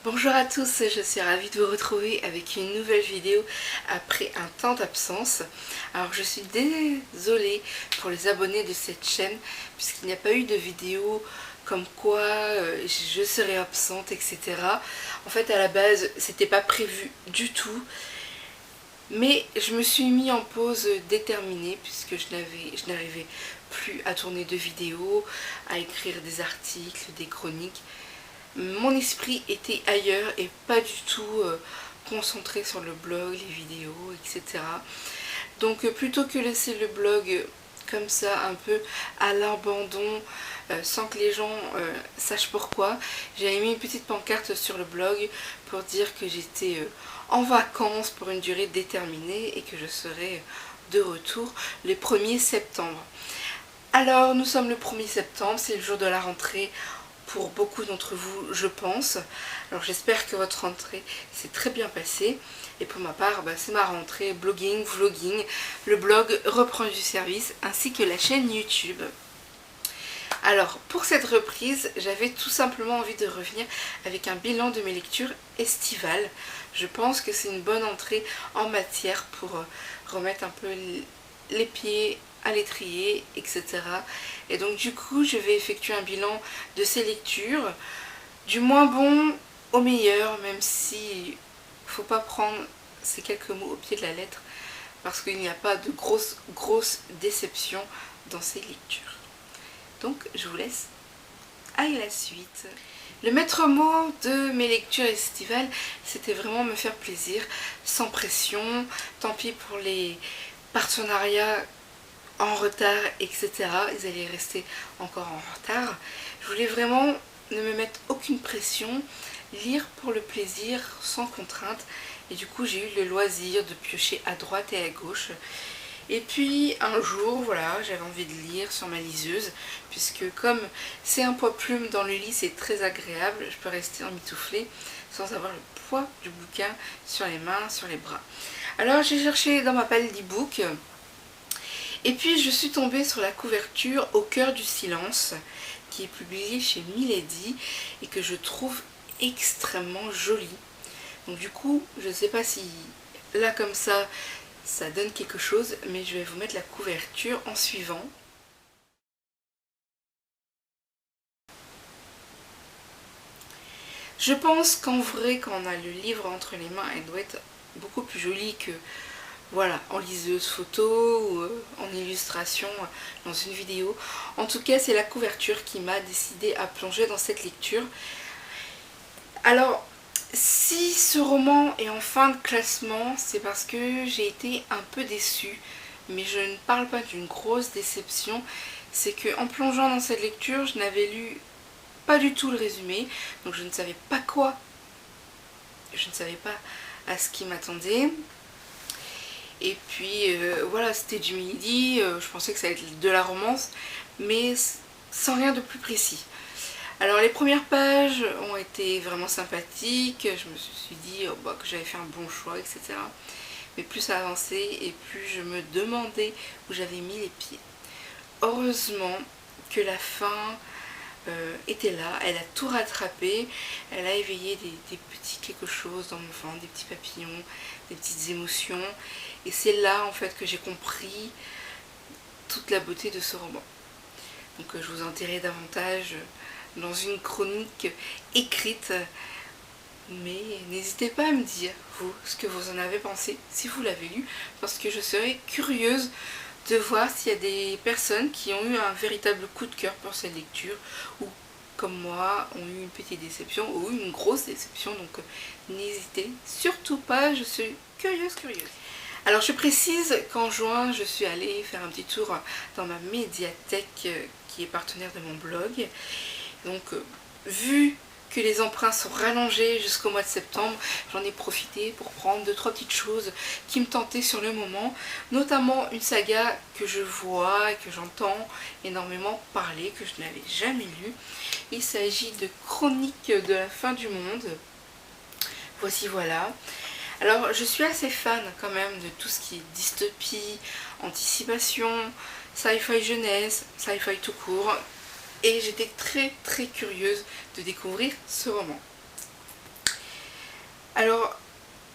Bonjour à tous, je suis ravie de vous retrouver avec une nouvelle vidéo après un temps d'absence. Alors je suis désolée pour les abonnés de cette chaîne puisqu'il n'y a pas eu de vidéo comme quoi je serais absente, etc. En fait à la base c'était pas prévu du tout. Mais je me suis mis en pause déterminée puisque je n'arrivais plus à tourner de vidéos, à écrire des articles, des chroniques. Mon esprit était ailleurs et pas du tout concentré sur le blog, les vidéos, etc. Donc plutôt que laisser le blog comme ça un peu à l'abandon sans que les gens sachent pourquoi, j'ai mis une petite pancarte sur le blog pour dire que j'étais en vacances pour une durée déterminée et que je serai de retour le 1er septembre. Alors nous sommes le 1er septembre, c'est le jour de la rentrée pour beaucoup d'entre vous, je pense. Alors j'espère que votre rentrée s'est très bien passée. Et pour ma part, c'est ma rentrée blogging, vlogging. Le blog reprend du service ainsi que la chaîne YouTube. Alors pour cette reprise, j'avais tout simplement envie de revenir avec un bilan de mes lectures estivales. Je pense que c'est une bonne entrée en matière pour remettre un peu les pieds à l'étrier, etc. Et donc du coup je vais effectuer un bilan de ces lectures, du moins bon au meilleur, même si faut pas prendre ces quelques mots au pied de la lettre parce qu'il n'y a pas de grosses déceptions dans ces lectures. Donc je vous laisse à la suite. Le maître mot de mes lectures estivales, c'était vraiment me faire plaisir, sans pression. Tant pis pour les partenariats en retard, etc. Ils allaient rester encore en retard. Je voulais vraiment ne me mettre aucune pression, lire pour le plaisir, sans contrainte. Et du coup, j'ai eu le loisir de piocher à droite et à gauche. Et puis un jour, voilà, j'avais envie de lire sur ma liseuse, puisque comme c'est un poids-plume dans le lit, c'est très agréable. Je peux rester emmitouflée sans avoir le poids du bouquin sur les mains, sur les bras. Alors j'ai cherché dans ma palle d'e-book. Et puis je suis tombée sur la couverture Au cœur du silence, qui est publiée chez Milady et que je trouve extrêmement jolie. Donc du coup, je ne sais pas si là comme ça donne quelque chose, mais je vais vous mettre la couverture en suivant. Je pense qu'en vrai, quand on a le livre entre les mains, elle doit être beaucoup plus jolie que voilà, en liseuse photo ou en illustration dans une vidéo. En tout cas, c'est la couverture qui m'a décidé à plonger dans cette lecture. Alors, si ce roman est en fin de classement, c'est parce que j'ai été un peu déçue. Mais je ne parle pas d'une grosse déception. C'est qu'en plongeant dans cette lecture, je n'avais lu pas du tout le résumé. Donc je ne savais pas quoi. Je ne savais pas à ce qui m'attendait. Et puis voilà, c'était du midi, je pensais que ça allait être de la romance, mais sans rien de plus précis. Alors les premières pages ont été vraiment sympathiques, je me suis dit que j'avais fait un bon choix, etc. Mais plus ça avançait et plus je me demandais où j'avais mis les pieds. Heureusement que la fin était là, elle a tout rattrapé, elle a éveillé des petits quelque chose dans mon ventre, des petits papillons, des petites émotions. Et c'est là en fait que j'ai compris toute la beauté de ce roman. Donc je vous en dirai davantage dans une chronique écrite. Mais n'hésitez pas à me dire, vous, ce que vous en avez pensé, si vous l'avez lu, parce que je serais curieuse de voir s'il y a des personnes qui ont eu un véritable coup de cœur pour cette lecture, ou comme moi, ont eu une petite déception, ou une grosse déception. Donc n'hésitez surtout pas, je suis curieuse. Alors je précise qu'en juin, je suis allée faire un petit tour dans ma médiathèque qui est partenaire de mon blog. Donc vu que les emprunts sont rallongés jusqu'au mois de septembre, j'en ai profité pour prendre 2-3 petites choses qui me tentaient sur le moment, notamment une saga que je vois et que j'entends énormément parler, que je n'avais jamais lue. Il s'agit de Chroniques de la fin du monde. Voici, voilà. Alors je suis assez fan quand même de tout ce qui est dystopie, anticipation, sci-fi jeunesse, sci-fi tout court. Et j'étais très curieuse de découvrir ce roman. Alors,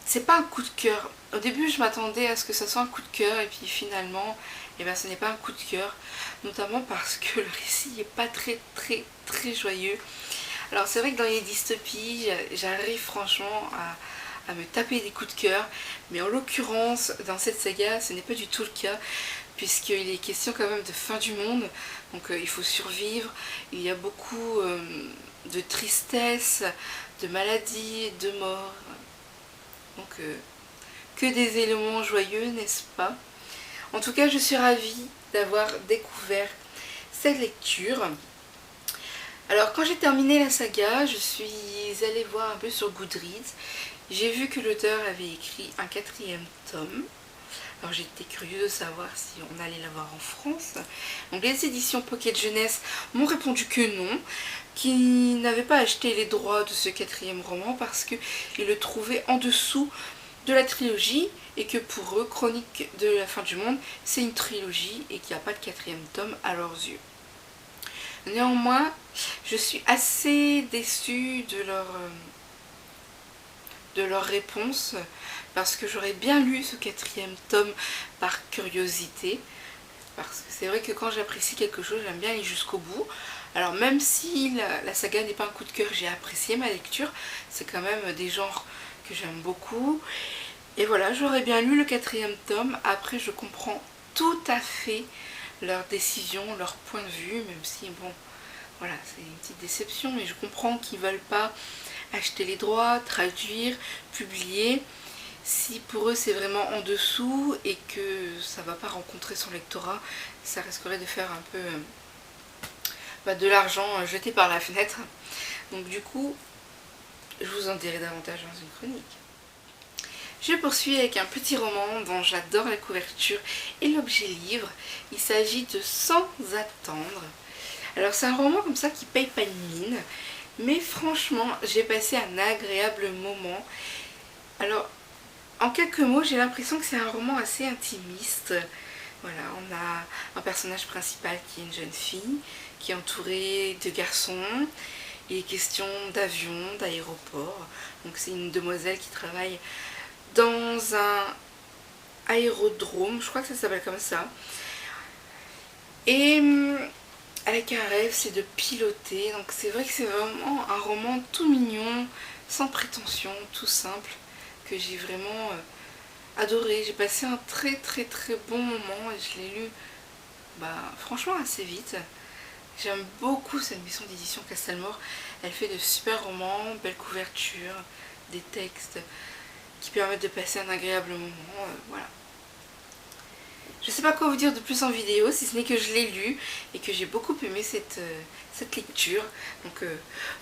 c'est pas un coup de cœur. Au début, je m'attendais à ce que ça soit un coup de cœur et puis finalement, eh ben, ce n'est pas un coup de cœur. Notamment parce que le récit n'est pas très joyeux. Alors c'est vrai que dans les dystopies, j'arrive franchement à me taper des coups de cœur. Mais en l'occurrence, dans cette saga, ce n'est pas du tout le cas. Puisqu'il est question quand même de fin du monde. Donc il faut survivre. Il y a beaucoup de tristesse, de maladie, de mort. Donc que des éléments joyeux, n'est-ce pas? En tout cas, je suis ravie d'avoir découvert cette lecture. Alors quand j'ai terminé la saga, je suis allée voir un peu sur Goodreads. J'ai vu que l'auteur avait écrit un 4e tome. Alors j'étais curieuse de savoir si on allait l'avoir en France. Donc les éditions Pocket Jeunesse m'ont répondu que non, qu'ils n'avaient pas acheté les droits de ce 4e roman parce qu'ils le trouvaient en dessous de la trilogie et que pour eux, Chronique de la fin du monde, c'est une trilogie et qu'il n'y a pas de 4e tome à leurs yeux. Néanmoins, je suis assez déçue de leur réponse parce que j'aurais bien lu ce 4e tome par curiosité. Parce que c'est vrai que quand j'apprécie quelque chose, j'aime bien aller jusqu'au bout. Alors même si la saga n'est pas un coup de cœur, j'ai apprécié ma lecture. C'est quand même des genres que j'aime beaucoup. Et voilà, j'aurais bien lu le 4e tome. Après, je comprends tout à fait leur décision, leur point de vue, même si, bon, voilà, c'est une petite déception, mais je comprends qu'ils ne veulent pas acheter les droits, traduire, publier. Si pour eux c'est vraiment en dessous et que ça ne va pas rencontrer son lectorat, ça risquerait de faire un peu de l'argent jeté par la fenêtre. Donc du coup, je vous en dirai davantage dans une chronique. Je poursuis avec un petit roman dont j'adore la couverture et l'objet livre. Il s'agit de Sans attendre. Alors c'est un roman comme ça qui paye pas de mine, mais franchement j'ai passé un agréable moment. Alors en quelques mots, j'ai l'impression que c'est un roman assez intimiste. Voilà, on a un personnage principal qui est une jeune fille, qui est entourée de garçons. Il est question d'avion, d'aéroport. Donc c'est une demoiselle qui travaille dans un aérodrome, je crois que ça s'appelle comme ça. Et avec un rêve, c'est de piloter. Donc c'est vrai que c'est vraiment un roman tout mignon, sans prétention, tout simple, que j'ai vraiment adoré. J'ai passé un très bon moment et je l'ai lu franchement assez vite. J'aime beaucoup cette maison d'édition Castelmore. Elle fait de super romans, belle couverture, des textes qui permettent de passer un agréable moment. Voilà. Je sais pas quoi vous dire de plus en vidéo, si ce n'est que je l'ai lu et que j'ai beaucoup aimé cette lecture. Donc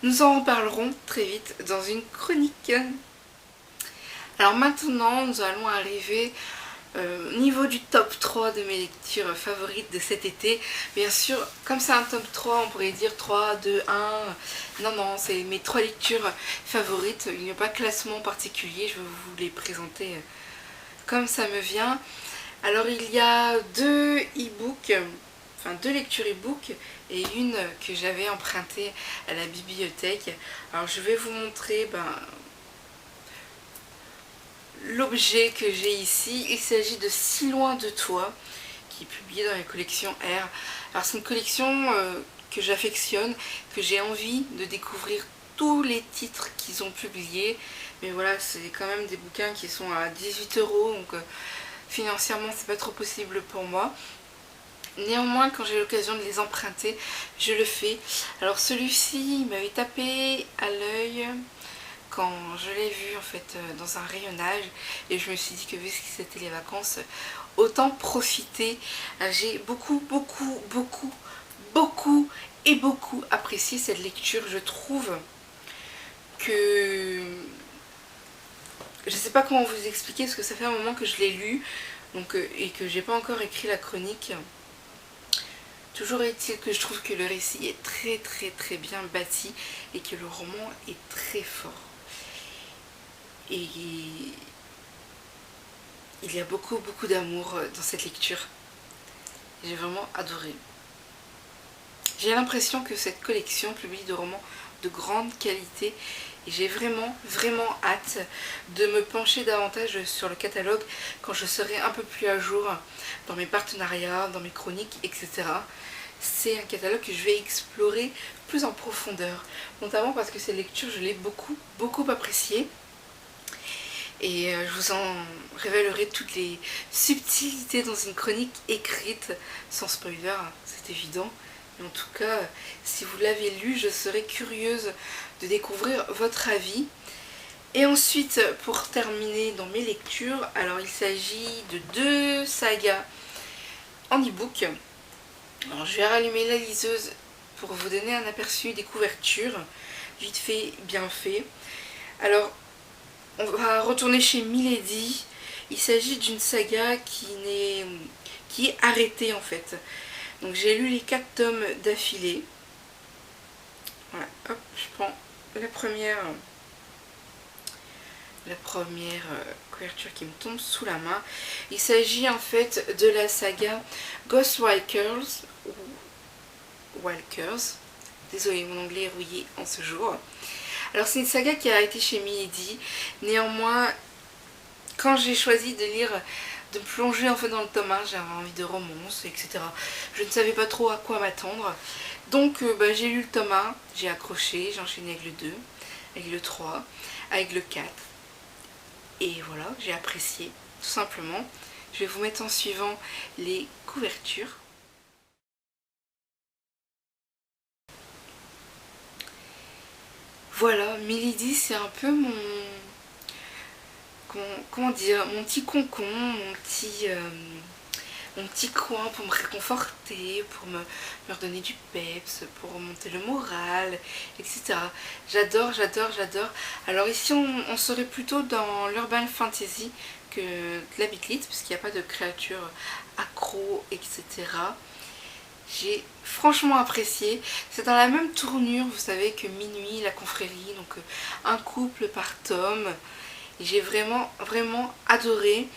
nous en reparlerons très vite dans une chronique. Alors maintenant, nous allons arriver au niveau du top 3 de mes lectures favorites de cet été. Bien sûr, comme c'est un top 3, on pourrait dire 3, 2, 1. Non, c'est mes 3 lectures favorites. Il n'y a pas de classement particulier, je vais vous les présenter comme ça me vient. Alors il y a 2 e-books, enfin 2 lectures e-book et une que j'avais empruntée à la bibliothèque. Alors je vais vous montrer l'objet que j'ai ici. Il s'agit de Si loin de toi, qui est publié dans la collection R. Alors c'est une collection que j'affectionne, que j'ai envie de découvrir tous les titres qu'ils ont publiés. Mais voilà, c'est quand même des bouquins qui sont à 18 €, donc financièrement c'est pas trop possible pour moi. Néanmoins, quand j'ai l'occasion de les emprunter, je le fais. Alors celui-ci, il m'avait tapé à l'œil quand je l'ai vu en fait dans un rayonnage et je me suis dit que vu que c'était les vacances, autant profiter. J'ai beaucoup apprécié cette lecture. Je trouve que je sais pas comment vous expliquer parce que ça fait un moment que je l'ai lu donc, et que j'ai pas encore écrit la chronique. Toujours est-il que je trouve que le récit est très bien bâti et que le roman est très fort. Et il y a beaucoup d'amour dans cette lecture. J'ai vraiment adoré. J'ai l'impression que cette collection publie de romans de grande qualité. Et j'ai vraiment hâte de me pencher davantage sur le catalogue quand je serai un peu plus à jour dans mes partenariats, dans mes chroniques, etc. C'est un catalogue que je vais explorer plus en profondeur, notamment parce que cette lecture, je l'ai beaucoup appréciée. Et je vous en révélerai toutes les subtilités dans une chronique écrite, sans spoiler, c'est évident. Mais en tout cas, si vous l'avez lu, je serais curieuse de découvrir votre avis. Et ensuite, pour terminer dans mes lectures, alors il s'agit de 2 sagas en e-book. Alors je vais rallumer la liseuse pour vous donner un aperçu des couvertures, vite fait, bien fait. Alors, on va retourner chez Milady. Il s'agit d'une saga qui est arrêtée en fait. Donc j'ai lu les 4 tomes d'affilée. Voilà, hop, je prends la première couverture qui me tombe sous la main. Il s'agit en fait de la saga Ghostwriters ou Walkers. Désolée, mon anglais est rouillé en ce jour. Alors c'est une saga qui a arrêté chez Milady. Néanmoins, quand j'ai choisi de lire, de me plonger en fait dans le tome 1, j'avais envie de romance, etc. Je ne savais pas trop à quoi m'attendre. Donc j'ai lu le tome 1, j'ai accroché, j'ai enchaîné avec le 2, avec le 3, avec le 4. Et voilà, j'ai apprécié, tout simplement. Je vais vous mettre en suivant les couvertures. Voilà, Milady, c'est un peu comment dire, mon petit concon, mon petit coin pour me réconforter, pour me redonner du peps, pour remonter le moral, etc. J'adore. Alors ici, on serait plutôt dans l'urban fantasy que de la Bit.lit, puisqu'il n'y a pas de créatures accro, etc. J'ai franchement apprécié. C'est dans la même tournure, vous savez, que Minuit, la confrérie, donc un couple par tome. J'ai vraiment adoré.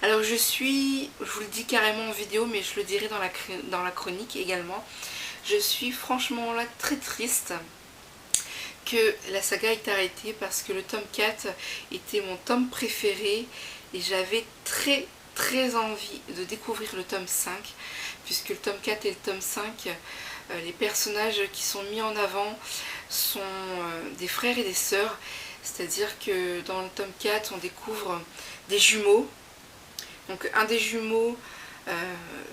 Alors je vous le dis carrément en vidéo, mais je le dirai dans la chronique également. Je suis franchement là très triste que la saga ait arrêté parce que le tome 4 était mon tome préféré et j'avais très envie de découvrir le tome 5, puisque le tome 4 et le tome 5, les personnages qui sont mis en avant sont des frères et des sœurs. C'est-à-dire que dans le tome 4, on découvre des jumeaux. Donc un des jumeaux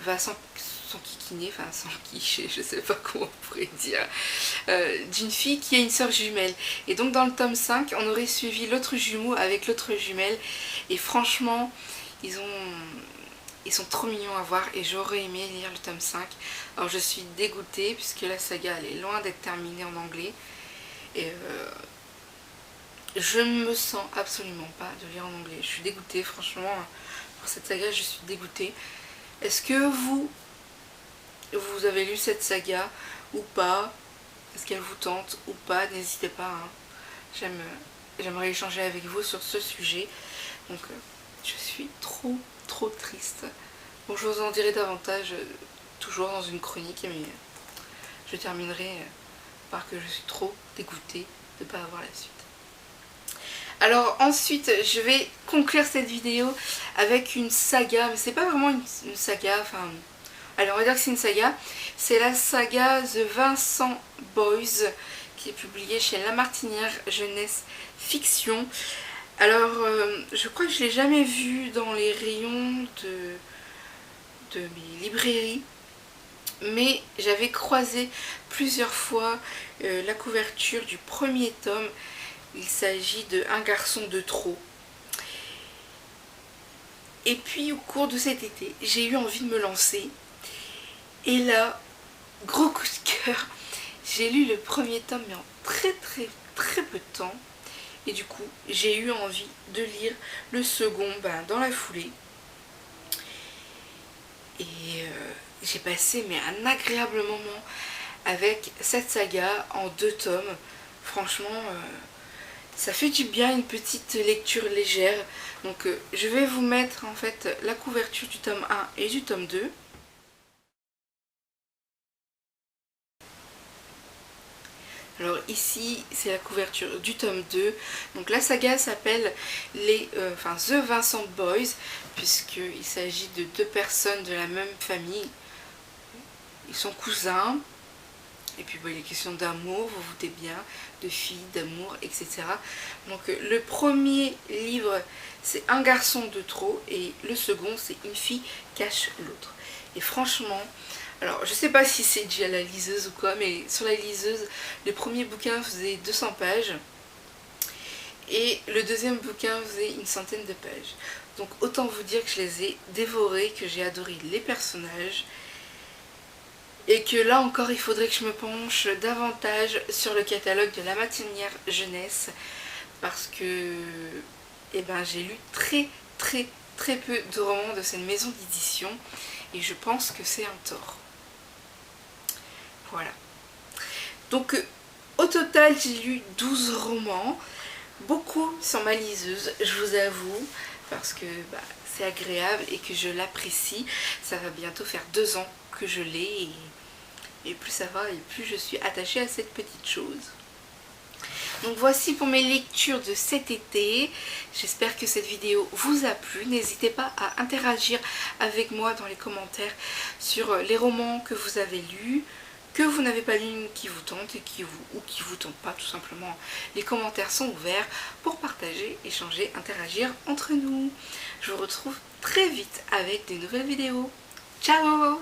va s'enquiquiner, enfin s'enquicher, je sais pas comment on pourrait dire, d'une fille qui a une sœur jumelle. Et donc dans le tome 5, on aurait suivi l'autre jumeau avec l'autre jumelle. Et franchement, ils sont trop mignons à voir et j'aurais aimé lire le tome 5. Alors je suis dégoûtée puisque la saga elle est loin d'être terminée en anglais. Et je ne me sens absolument pas de lire en anglais. Je suis dégoûtée, franchement, pour cette saga, je suis dégoûtée. Est-ce que vous avez lu cette saga ou pas? Est-ce qu'elle vous tente ou pas? N'hésitez pas, hein. J'aimerais échanger avec vous sur ce sujet. Donc, je suis trop triste. Bon, je vous en dirai davantage, toujours dans une chronique, mais je terminerai par que je suis trop dégoûtée de ne pas avoir la suite. Alors ensuite, je vais conclure cette vidéo avec une saga, mais c'est pas vraiment une saga, enfin... Alors on va dire que c'est une saga. C'est la saga The Vincent Boys, qui est publiée chez La Martinière Jeunesse Fiction. Alors, je crois que je ne l'ai jamais vue dans les rayons de mes librairies. Mais j'avais croisé plusieurs fois la couverture du premier tome. Il s'agit de Un garçon de trop. Et puis au cours de cet été, j'ai eu envie de me lancer. Et là, gros coup de cœur, j'ai lu le premier tome mais en très peu de temps. Et du coup, j'ai eu envie de lire le second dans la foulée. Et j'ai passé un agréable moment avec cette saga en 2 tomes. Franchement... ça fait du bien, une petite lecture légère. Donc je vais vous mettre en fait la couverture du tome 1 et du tome 2. Alors ici c'est la couverture du tome 2. Donc la saga s'appelle The Vincent Boys, puisqu'il s'agit de deux personnes de la même famille. Ils sont cousins. Et puis il est question d'amour, vous vous doutez bien, de filles, d'amour, etc. Donc le premier livre c'est Un garçon de trop et le second c'est Une fille cache l'autre. Et franchement, alors je sais pas si c'est dû à la liseuse ou quoi, mais sur la liseuse, le premier bouquin faisait 200 pages et le deuxième bouquin faisait une centaine de pages. Donc autant vous dire que je les ai dévorés, que j'ai adoré les personnages. Et que là encore, il faudrait que je me penche davantage sur le catalogue de La Matinière Jeunesse. Parce que j'ai lu très peu de romans de cette maison d'édition. Et je pense que c'est un tort. Voilà. Donc au total, j'ai lu 12 romans. Beaucoup sur ma liseuse, je vous avoue. Parce que c'est agréable et que je l'apprécie. Ça va bientôt faire 2 ans que je l'ai et plus ça va et plus je suis attachée à cette petite chose. Donc voici pour mes lectures de cet été. J'espère que cette vidéo vous a plu. N'hésitez pas à interagir avec moi dans les commentaires sur les romans que vous avez lus, que vous n'avez pas lu, qui vous tentent et qui vous tentent pas tout simplement. Les commentaires sont ouverts pour partager, échanger, interagir entre nous. Je vous retrouve très vite avec de nouvelles vidéos. Ciao!